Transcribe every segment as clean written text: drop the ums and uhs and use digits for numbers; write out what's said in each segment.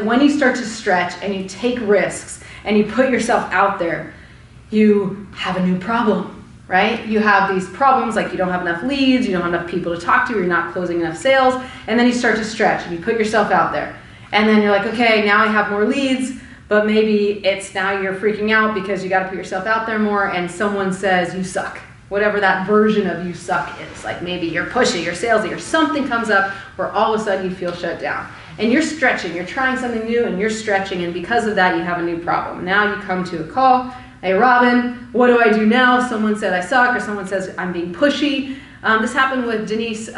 when you start to stretch and you take risks and you put yourself out there, you have a new problem, right? You have these problems like you don't have enough leads, you don't have enough people to talk to, or you're not closing enough sales, and then you start to stretch and you put yourself out there. And then you're like, okay, now I have more leads, but maybe it's now you're freaking out because you got to put yourself out there more, and someone says you suck. Whatever that version of you suck is. Like maybe you're pushy, you're salesy, or something comes up where all of a sudden you feel shut down. And you're stretching, you're trying something new and you're stretching, and because of that you have a new problem. Now you come to a call, hey Robin, what do I do now? Someone said I suck, or someone says I'm being pushy. This happened with Denise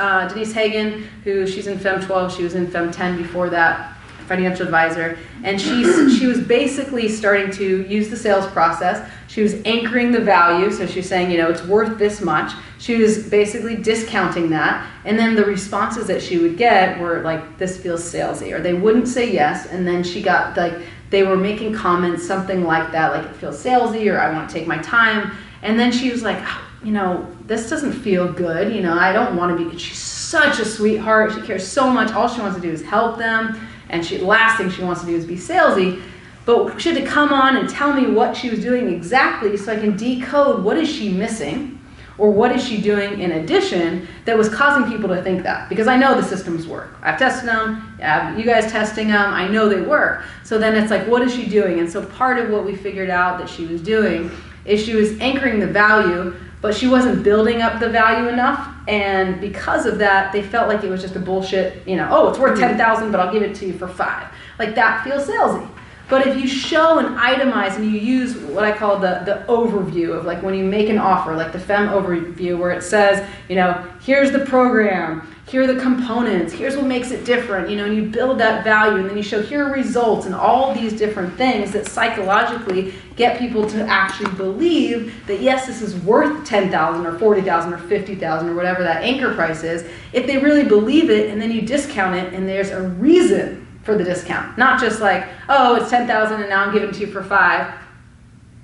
Hagen, who she's in Fem 12, she was in Fem 10 before that, financial advisor, and she was basically starting to use the sales process. She was anchoring the value, so she was saying, you know, it's worth this much. She was basically discounting that, and then the responses that she would get were like, this feels salesy, or they wouldn't say yes, and then she got like, they were making comments, something like that, like it feels salesy, or I want to take my time, and then she was like, oh, you know, this doesn't feel good, you know, I don't want to be, she's such a sweetheart, she cares so much, all she wants to do is help them, and the last thing she wants to do is be salesy. But she had to come on and tell me what she was doing exactly so I can decode what is she missing, or what is she doing in addition that was causing people to think that. Because I know the systems work. I've tested them, I have you guys testing them, I know they work. So then it's like, what is she doing? And so part of what we figured out that she was doing is she was anchoring the value, but she wasn't building up the value enough. And because of that, they felt like it was just a bullshit, you know, oh, it's worth 10,000, but I'll give it to you for 5. Like that feels salesy. But if you show and itemize and you use what I call the overview of like when you make an offer, like the FEM overview where it says, you know, here's the program, here are the components, here's what makes it different, you know, and you build that value and then you show here are results and all these different things that psychologically get people to actually believe that yes, this is worth 10,000 or 40,000 or 50,000 or whatever that anchor price is. If they really believe it and then you discount it and there's a reason for the discount, not just like, oh, it's 10,000 and now I'm giving it to you for 5.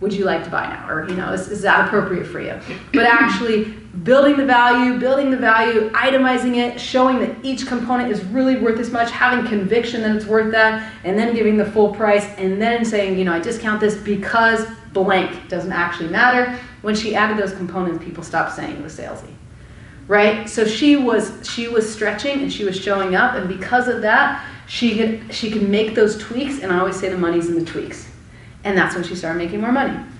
Would you like to buy now? Or, you know, is that appropriate for you? But actually building the value, itemizing it, showing that each component is really worth this much, having conviction that it's worth that, and then giving the full price, and then saying, you know, I discount this because blank doesn't actually matter. When she added those components, people stopped saying it was salesy. Right? So she was stretching and she was showing up, and because of that, she could make those tweaks, and I always say the money's in the tweaks. And that's when she started making more money.